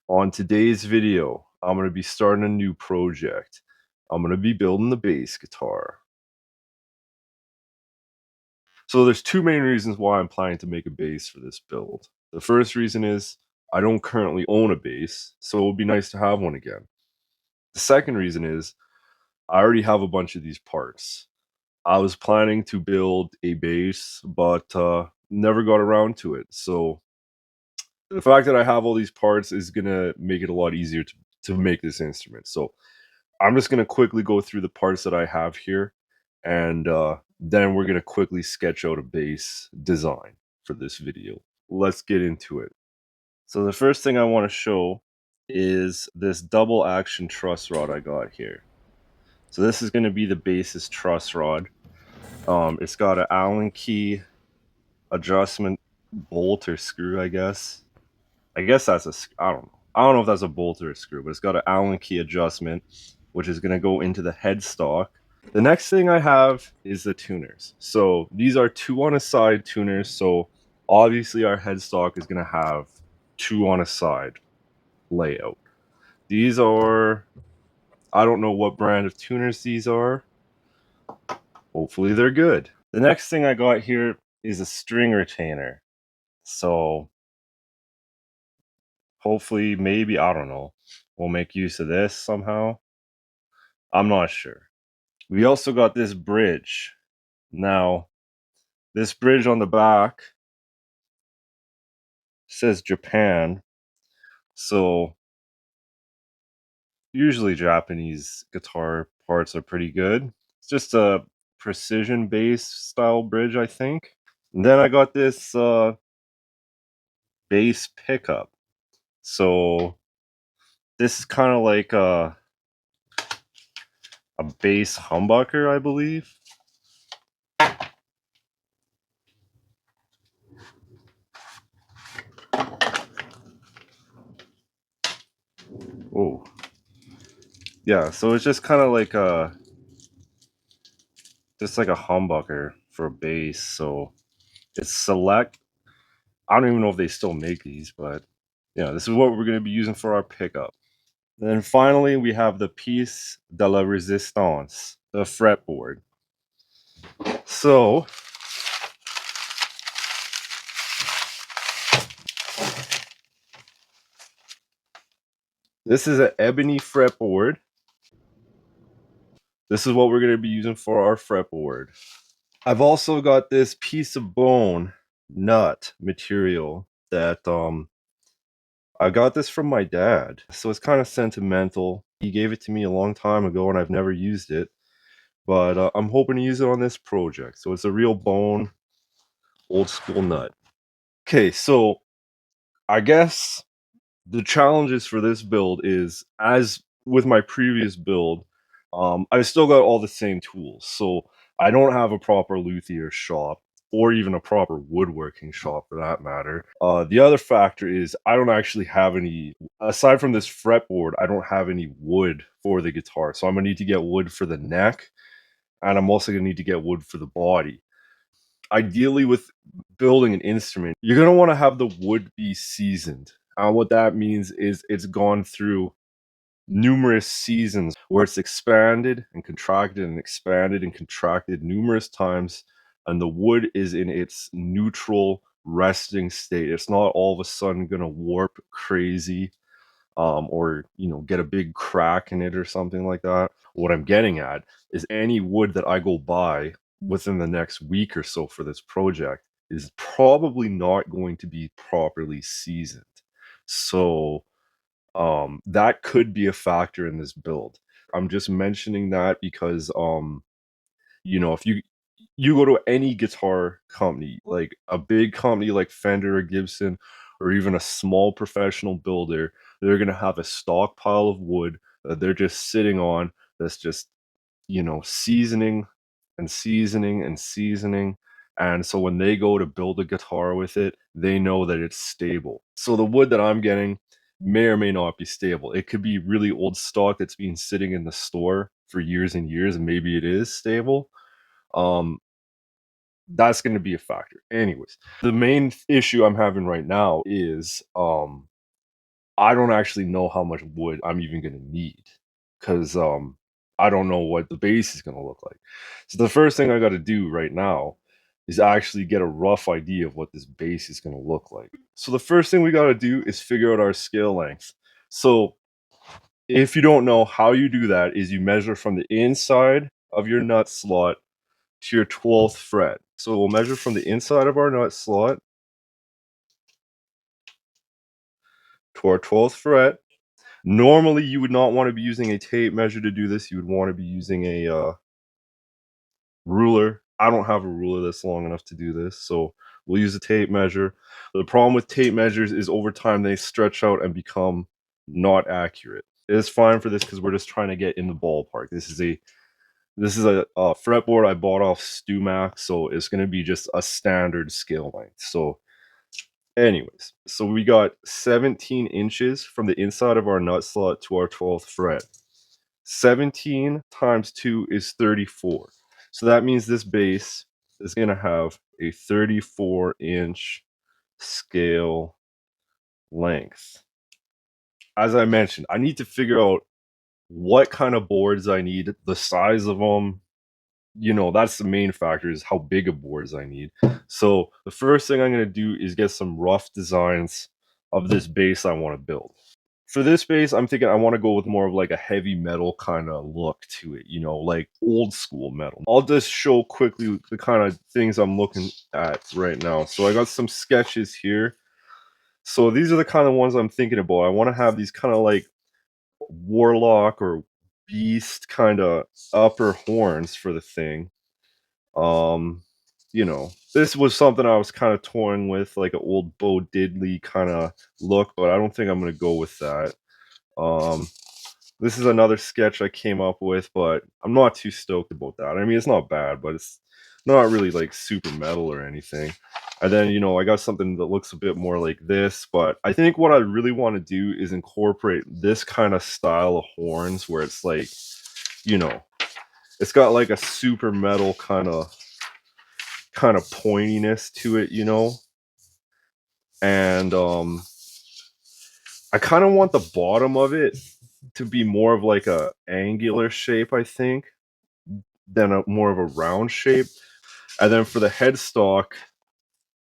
On today's video, I'm going to be starting a new project. I'm going to be building the bass guitar. So there's two main reasons why I'm planning to make a bass for this build. The first reason is I don't currently own a bass, so it would be nice to have one again. The second reason is I already have a bunch of these parts. I was planning to build a bass, but never got around to it. So the fact that I have all these parts is gonna make it a lot easier to make this instrument. So I'm just gonna quickly go through the parts that I have here, and then we're gonna quickly sketch out a bass design for this video. Let's get into it. So the first thing I want to show is this double action truss rod I got here. So this is going to be the bass's truss rod. It's got an Allen key adjustment bolt or screw, I guess. I guess that's I don't know. I don't know if that's a bolt or a screw, but it's got an Allen key adjustment, which is going to go into the headstock. The next thing I have is the tuners. So these are 2 on a side tuners. So obviously our headstock is going to have 2 on a side layout. These are, I don't know what brand of tuners these are. Hopefully they're good. The next thing I got here is a string retainer. So hopefully, maybe, I don't know, we'll make use of this somehow. I'm not sure. We also got this bridge. Now, this bridge on the back says Japan. So usually Japanese guitar parts are pretty good. It's just a precision bass style bridge, I think. And then I got this bass pickup. So this is kind of like a bass humbucker, I believe. Oh, yeah. So it's just kind of like just like a humbucker for bass. So it's select. I don't even know if they still make these, but yeah, this is what we're going to be using for our pickup. And then finally, we have the piece de la résistance, the fretboard. So this is an ebony fretboard. This is what we're going to be using for our fretboard. I've also got this piece of bone nut material that I got this from my dad. So it's kind of sentimental. He gave it to me a long time ago and I've never used it. But I'm hoping to use it on this project. So it's a real bone, old school nut. Okay, so I guess the challenges for this build is, as with my previous build, I still got all the same tools. So I don't have a proper luthier shop or even a proper woodworking shop for that matter. The other factor is I don't actually have any, aside from this fretboard, I don't have any wood for the guitar. So I'm gonna need to get wood for the neck, and I'm also gonna need to get wood for the body. Ideally, with building an instrument, you're gonna wanna have the wood be seasoned. What that means is it's gone through numerous seasons where it's expanded and contracted numerous times, and the wood is in its neutral resting state. It's not all of a sudden gonna warp crazy, or get a big crack in it or something like that. What I'm getting at is any wood that I go buy within the next week or so for this project is probably not going to be properly seasoned. So that could be a factor in this build. I'm just mentioning that because if you go to any guitar company, like a big company like Fender or Gibson, or even a small professional builder, they're gonna have a stockpile of wood that they're just sitting on, that's just seasoning and seasoning and seasoning. And so when they go to build a guitar with it, they know that it's stable. So the wood that I'm getting may or may not be stable. It could be really old stock that's been sitting in the store for years and years, and maybe it is stable. Um, that's going to be a factor. Anyways, the main issue I'm having right now is I don't actually know how much wood I'm even gonna need because I don't know what the base is gonna look like. So the first thing I gotta do right now is actually get a rough idea of what this base is gonna look like. So the first thing we gotta do is figure out our scale length. So if you don't know, how you do that is you measure from the inside of your nut slot to your 12th fret. So we'll measure from the inside of our nut slot to our 12th fret. Normally, you would not want to be using a tape measure to do this. You would want to be using a ruler. I don't have a ruler that's long enough to do this, so we'll use a tape measure. The problem with tape measures is over time they stretch out and become not accurate. It is fine for this because we're just trying to get in the ballpark. This is a fretboard I bought off StuMax, so it's going to be just a standard scale length. So anyways, so we got 17 inches from the inside of our nut slot to our 12th fret. 17 times 2 is 34. So that means this base is going to have a 34-inch scale length. As I mentioned, I need to figure out what kind of boards I need, the size of them. That's the main factor is how big of boards I need. So the first thing I'm going to do is get some rough designs of this base I want to build. For this base, I'm thinking I want to go with more of like a heavy metal kind of look to it, like old school metal. I'll just show quickly the kind of things I'm looking at right now. So I got some sketches here. So these are the kind of ones I'm thinking about. I want to have these kind of like warlock or beast kind of upper horns for the thing. Um, this was something I was kind of toying with, like an old Bo Diddley kind of look, but I don't think I'm gonna go with that. Um, this is another sketch I came up with, but I'm not too stoked about that. I mean, it's not bad, but it's not really like super metal or anything. And then, I got something that looks a bit more like this, but I think what I really want to do is incorporate this kind of style of horns where it's like, you know, it's got like a super metal kind of pointiness to it, and I kind of want the bottom of it to be more of like a angular shape, I think, than a more of a round shape. And then for the headstock,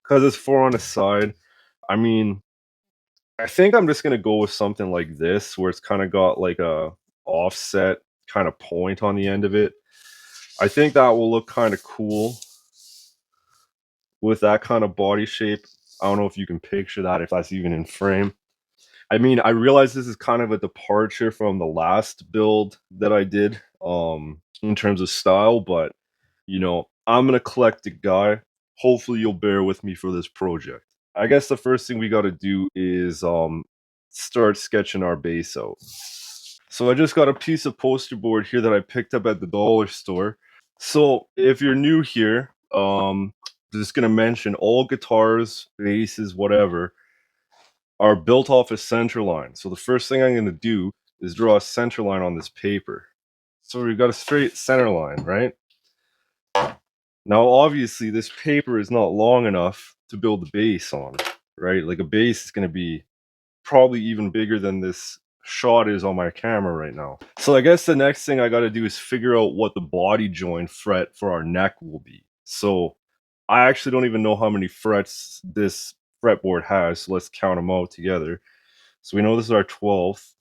because it's four on the side, I mean, I think I'm just gonna go with something like this, where it's kind of got like a offset kind of point on the end of it. I think that will look kind of cool with that kind of body shape. I don't know if you can picture that, if that's even in frame. I mean, I realize this is kind of a departure from the last build that I did, in terms of style, but I'm an eclectic guy. Hopefully you'll bear with me for this project. I guess the first thing we gotta do is start sketching our base out. So I just got a piece of poster board here that I picked up at the dollar store. So if you're new here, just gonna mention all guitars, basses, whatever, are built off a Centerline. So the first thing I'm going to do is draw a Centerline on this paper. So we've got a straight center line, right? Now, obviously, this paper is not long enough to build the base on, right? Like a base is going to be probably even bigger than this shot is on my camera right now. So I guess the next thing I got to do is figure out what the body joint fret for our neck will be. So I actually don't even know how many frets this fretboard has. So let's count them out together. So we know this is our 12th,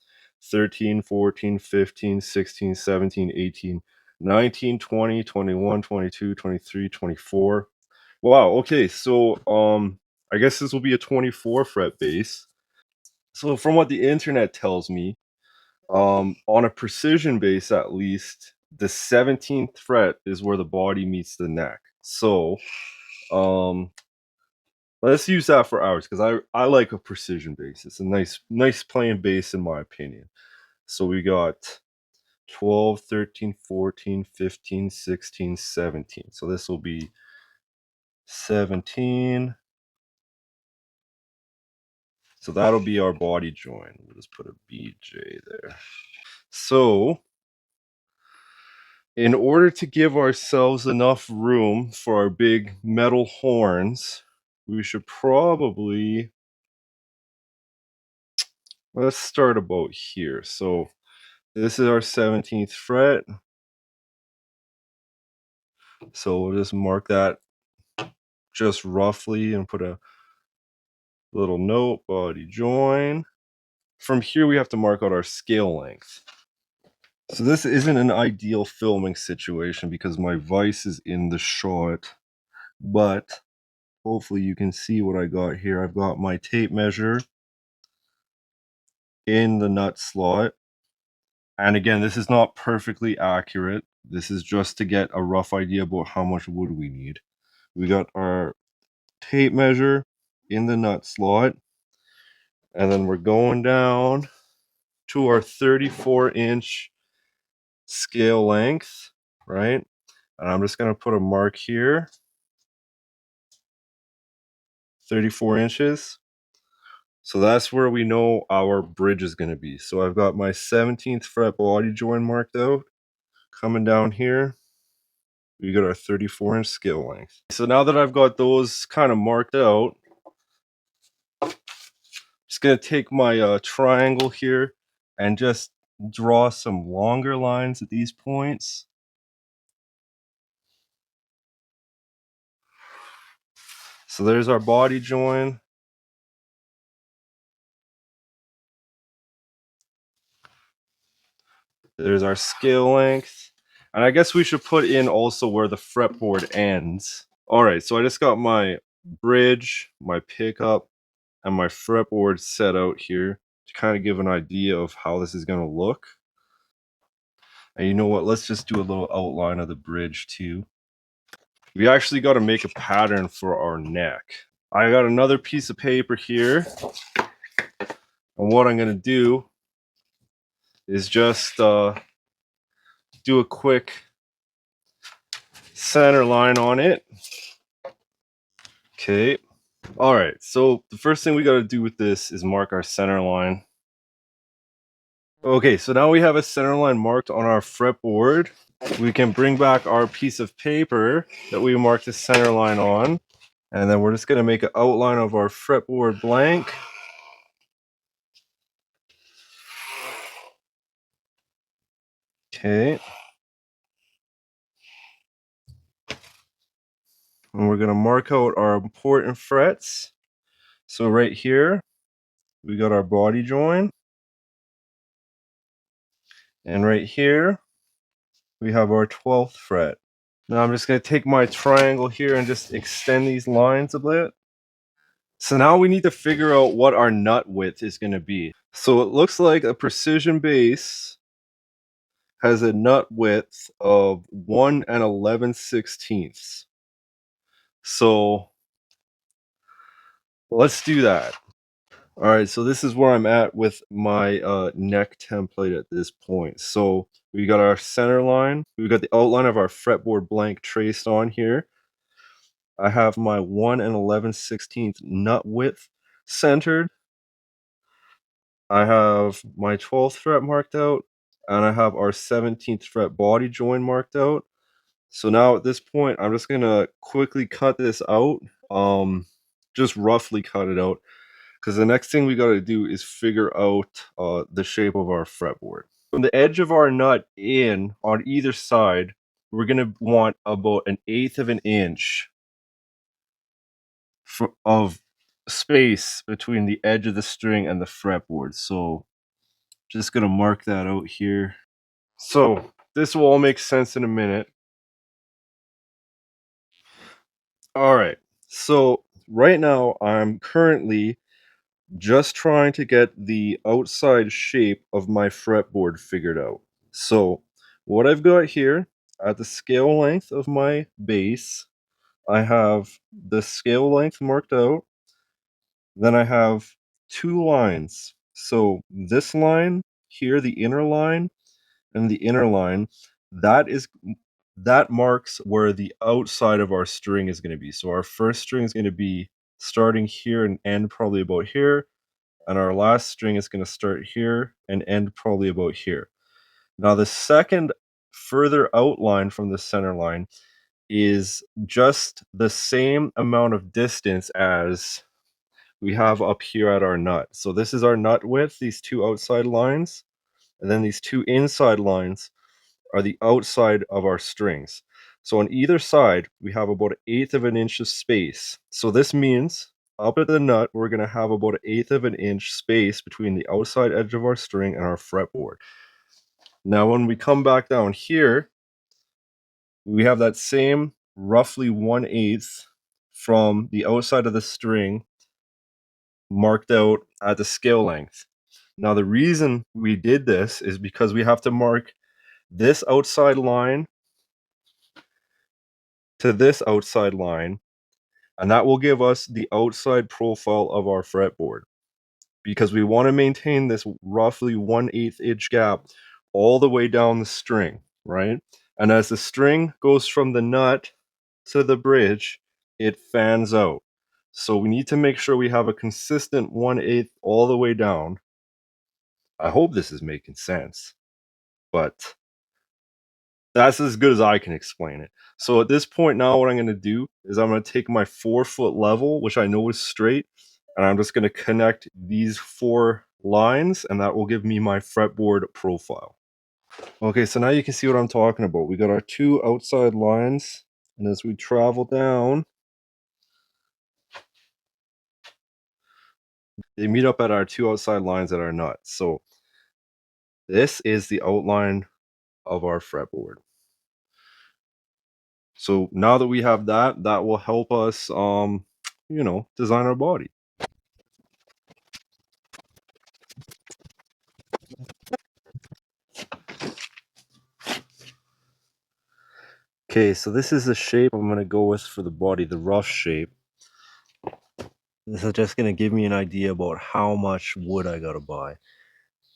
13, 14, 15, 16, 17, 18, 19, 20, 21, 22, 23, 24. Wow, okay. So I guess this will be a 24 fret bass. So from what the internet tells me, on a precision bass at least, the 17th fret is where the body meets the neck. So um let's use that for ours because I like a precision bass. It's a nice playing bass in my opinion. So we got 12, 13, 14, 15, 16, 17. So this will be 17. So that'll be our body joint. We'll just put a BJ there. So in order to give ourselves enough room for our big metal horns, we should probably let's start about here. So this is our 17th fret. So we'll just mark that just roughly and put a little note, body join. From here, we have to mark out our scale length. So this isn't an ideal filming situation because my vise is in the shot, but hopefully you can see what I got here. I've got my tape measure in the nut slot. And again, this is not perfectly accurate. This is just to get a rough idea about how much wood we need. We got our tape measure in the nut slot, and then we're going down to our 34-inch scale length, right? And I'm just going to put a mark here, 34 inches. So that's where we know our bridge is going to be. So I've got my 17th fret body join marked out. Coming down here, we got our 34-inch scale length. So now that I've got those kind of marked out, just going to take my triangle here and just draw some longer lines at these points. So there's our body join. There's our scale length. And I guess we should put in also where the fretboard ends. All right, so I just got my bridge, my pickup, and my fretboard set out here to kind of give an idea of how this is going to look. And you know what? Let's just do a little outline of the bridge too. We actually got to make a pattern for our neck. I got another piece of paper here. And what I'm going to do is just do a quick center line on it. Okay. All right. So the first thing we got to do with this is mark our center line. Okay. So now we have a center line marked on our fretboard. We can bring back our piece of paper that we marked the center line on. And then we're just going to make an outline of our fretboard blank. Okay. And we're going to mark out our important frets. So right here, we got our body join. And right here, we have our 12th fret. Now I'm just going to take my triangle here and just extend these lines a bit. So now we need to figure out what our nut width is going to be. So it looks like a precision base has a nut width of 1 11/16. So let's do that. All right, so this is where I'm at with my neck template at this point. So we got our center line. We got the outline of our fretboard blank traced on here. I have my 1 11/16 nut width centered. I have my 12th fret marked out, and I have our 17th fret body join marked out. So now at this point, I'm just gonna quickly cut this out, just roughly cut it out, because the next thing we got to do is figure out the shape of our fretboard. From the edge of our nut in on either side, we're gonna want about 1/8 of an inch of space between the edge of the string and the fretboard. So just gonna mark that out here. So this will all make sense in a minute. All right. So right now I'm currently just trying to get the outside shape of my fretboard figured out. So what I've got here at the scale length of my base, I have the scale length marked out. Then I have two lines. So this line here, the inner line and the inner line, that is that marks where the outside of our string is going to be. So our first string is going to be starting here and end probably about here, and our last string is going to start here and end probably about here. Now the second further outline from the center line is just the same amount of distance as we have up here at our nut. So this is our nut width, these two outside lines, and then these two inside lines are the outside of our strings. So on either side, we have about 1/8 of an inch of space. So this means up at the nut, we're going to have about 1/8 of an inch space between the outside edge of our string and our fretboard. Now, when we come back down here, we have that same roughly 1/8 from the outside of the string marked out at the scale length. Now, the reason we did this is because we have to mark this outside line to this outside line, and that will give us the outside profile of our fretboard, because we want to maintain this roughly 1/8 inch gap all the way down the string, right? And as the string goes from the nut to the bridge, it fans out. So we need to make sure we have a consistent 1/8 all the way down. I hope this is making sense, but that's as good as I can explain it. So at this point now, what I'm going to do is I'm going to take my 4-foot level, which I know is straight, and I'm just going to connect these 4 lines, and that will give me my fretboard profile. Okay, so now you can see what I'm talking about. We got our 2 outside lines, and as we travel down, they meet up at our 2 outside lines at our nut. So this is the outline of our fretboard. So now that we have that, that will help us, design our body. Okay, so this is the shape I'm going to go with for the body, the rough shape. This is just going to give me an idea about how much wood I got to buy.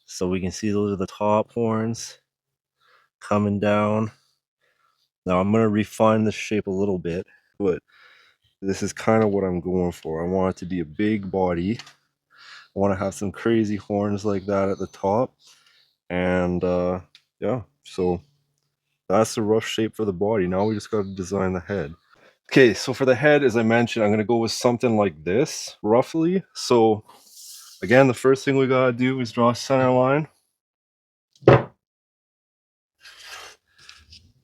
So we can see those are the top horns coming down. Now I'm going to refine the shape a little bit, but this is kind of what I'm going for. I want it to be a big body. I want to have some crazy horns like that at the top. And yeah, so that's the rough shape for the body. Now we just got to design the head. Okay, so for the head, as I mentioned, I'm going to go with something like this, roughly. So again, the first thing we got to do is draw a center line.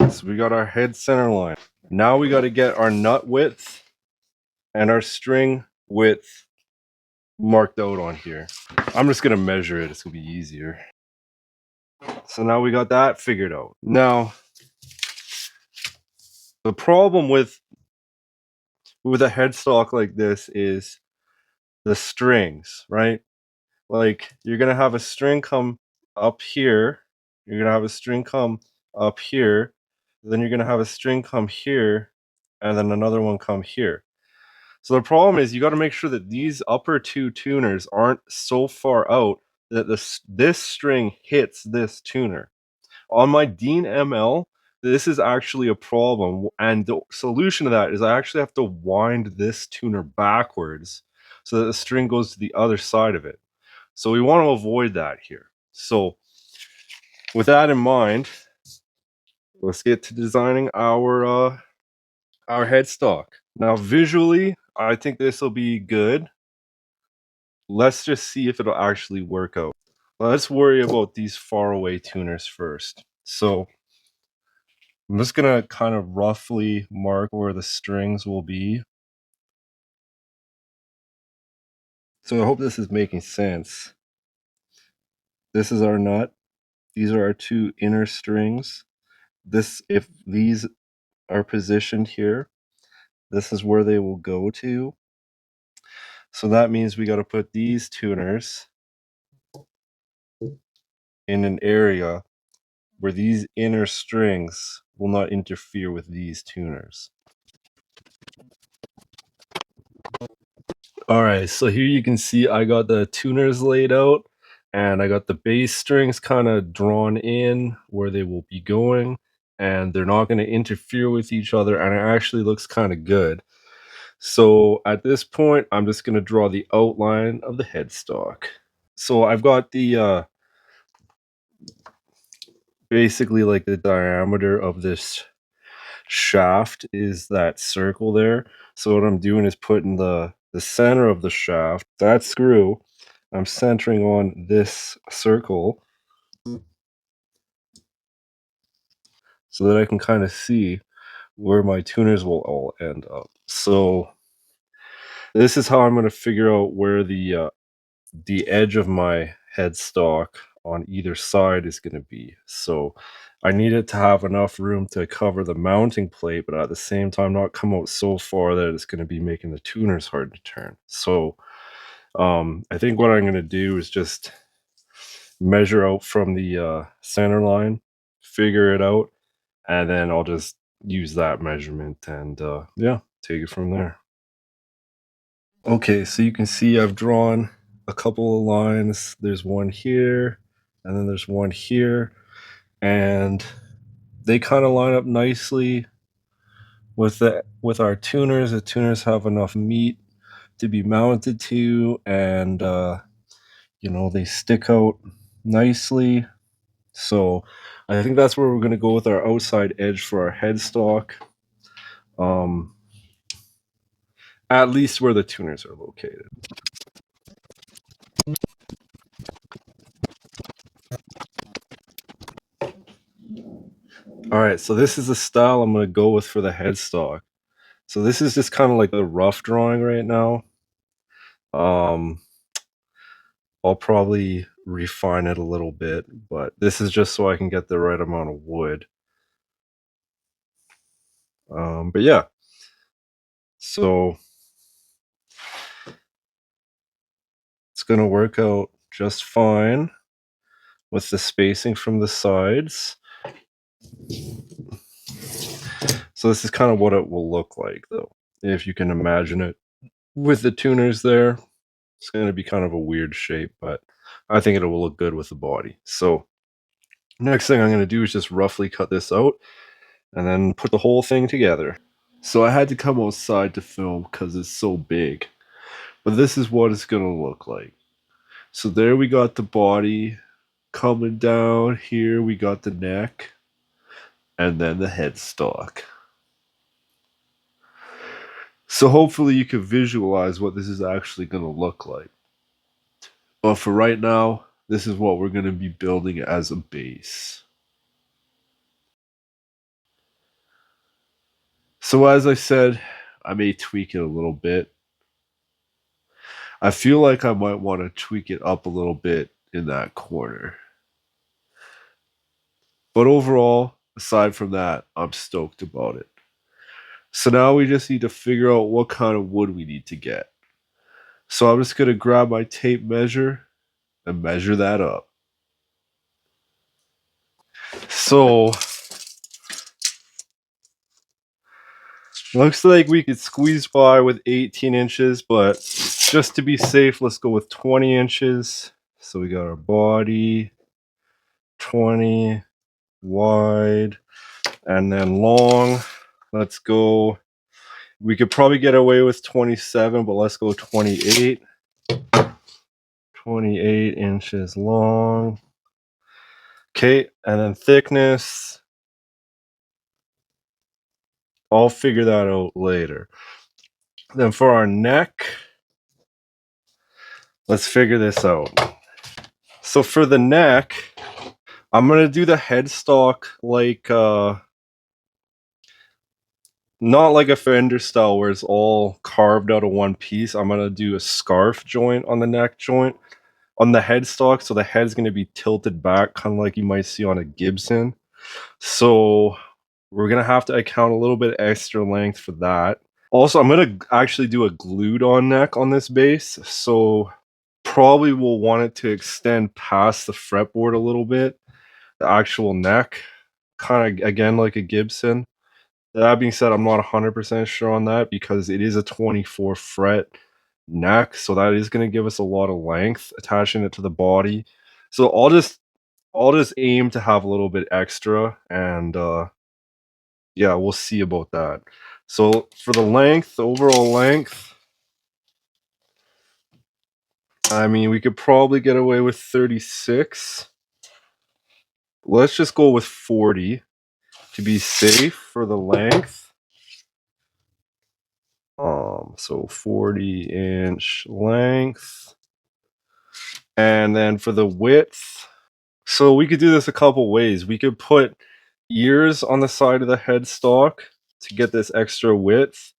So we got our head center line. Now we got to get our nut width and our string width marked out on here. I'm just going to measure it. It's going to be easier. So now we got that figured out. Now, the problem with a headstock like this is the strings, right? Like, you're going to have a string come up here. You're going to have a string come up here. Then you're going to have a string come here. And then another one come here. So the problem is you got to make sure that these upper 2 tuners aren't so far out that this string hits this tuner. On my Dean ML, this is actually a problem. And the solution to that is I actually have to wind this tuner backwards so that the string goes to the other side of it. So we want to avoid that here. So with that in mind, let's get to designing our headstock. Now visually, I think this will be good. Let's just see if it'll actually work out. Let's worry about these faraway tuners first. So I'm just gonna kind of roughly mark where the strings will be. So I hope this is making sense. This is our nut. These are our 2 inner strings. If these are positioned here, this is where they will go to. So that means we got to put these tuners in an area where these inner strings will not interfere with these tuners. All right, so here you can see I got the tuners laid out, and I got the bass strings kind of drawn in where they will be going, and they're not going to interfere with each other, and it actually looks kind of good. So at this point, I'm just going to draw the outline of the headstock. So I've got the basically like the diameter of this shaft is that circle there. So what I'm doing is putting the the center of the shaft, that screw, I'm centering on this circle so that I can kind of see where my tuners will all end up. So this is how I'm going to figure out where the edge of my headstock on either side is going to be. So I need it to have enough room to cover the mounting plate, but at the same time not come out so far that it's going to be making the tuners hard to turn. So I think what I'm going to do is just measure out from the center line, figure it out, and then I'll just use that measurement and yeah, take it from there. Okay, so you can see I've drawn a couple of lines. There's one here, and then there's one here, and they kind of line up nicely with our tuners. The tuners have enough meat to be mounted to, and they stick out nicely. So I think that's where we're going to go with our outside edge for our headstock. Um, at least where the tuners are located. All right, so this is the style I'm going to go with for the headstock. So this is just kind of like a rough drawing right now. Um, I'll probably refine it a little bit, but this is just so I can get the right amount of wood. But yeah, so it's going to work out just fine with the spacing from the sides. So this is kind of what it will look like, though, if you can imagine it. With the tuners there, it's going to be kind of a weird shape, but I think it will look good with the body. So next thing I'm going to do is just roughly cut this out and then put the whole thing together. So I had to come outside to film because it's so big. But this is what it's going to look like. So there we got the body coming down. Here we got the neck. And then the headstock. So hopefully you can visualize what this is actually going to look like. But for right now, this is what we're going to be building as a base. So as I said, I may tweak it a little bit. I feel like I might want to tweak it up a little bit in that corner. But overall, aside from that, I'm stoked about it. So now we just need to figure out what kind of wood we need to get. So I'm just going to grab my tape measure and measure that up. So looks like we could squeeze by with 18 inches, but just to be safe, let's go with 20 inches. So we got our body, 20 wide, and then long. Let's go. We could probably get away with 27, but let's go 28. 28 inches long. Okay, and then thickness. I'll figure that out later. Then for our neck, let's figure this out. So for the neck, I'm going to do the headstock like, not like a fender style where it's all carved out of one piece. I'm going to do a scarf joint on the neck joint on the headstock. So the head's going to be tilted back, kind of like you might see on a Gibson. So we're going to have to account a little bit extra length for that. Also, I'm going to actually do a glued on neck on this base. So probably will want it to extend past the fretboard a little bit. The actual neck, kind of again like a Gibson. That being said, I'm not 100% sure on that because it is a 24 fret neck. So that is going to give us a lot of length attaching it to the body. So I'll just aim to have a little bit extra, and yeah, we'll see about that. So for the length, the overall length, I mean, we could probably get away with 36. Let's just go with 40 to be safe for the length. So 40-inch length. And then for the width, so we could do this a couple ways. We could put ears on the side of the headstock to get this extra width,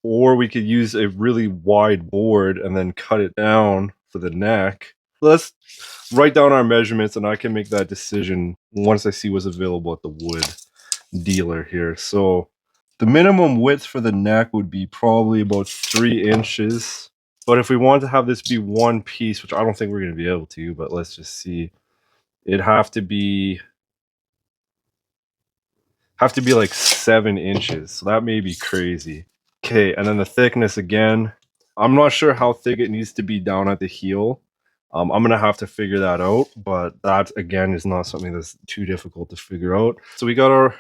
or we could use a really wide board and then cut it down for the neck. Let's write down our measurements and I can make that decision once I see what's available at the wood dealer here. So the minimum width for the neck would be probably about 3 inches. But if we want to have this be one piece, which I don't think we're going to be able to, but let's just see, it'd have to be like 7 inches. So that may be crazy. Okay, and then the thickness again, I'm not sure how thick it needs to be down at the heel. I'm gonna have to figure that out, but that again is not something that's too difficult to figure out. So we got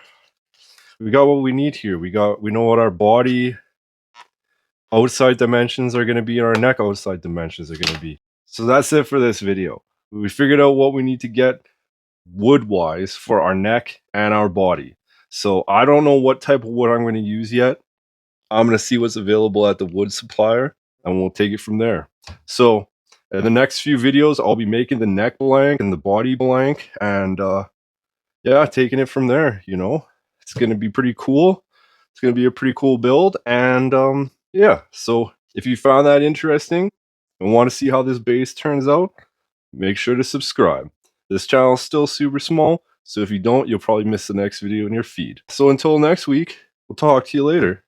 what we need here. We know what our body outside dimensions are gonna be and our neck outside dimensions are gonna be. So that's it for this video. We figured out what we need to get wood-wise for our neck and our body. So I don't know what type of wood I'm going to use yet. I'm going to see what's available at the wood supplier and we'll take it from there. So in the next few videos, I'll be making the neck blank and the body blank and yeah, taking it from there, you know. It's going to be pretty cool. It's going to be a pretty cool build and yeah, so if you found that interesting and want to see how this base turns out, make sure to subscribe. This channel is still super small, so if you don't, you'll probably miss the next video in your feed. So until next week, we'll talk to you later.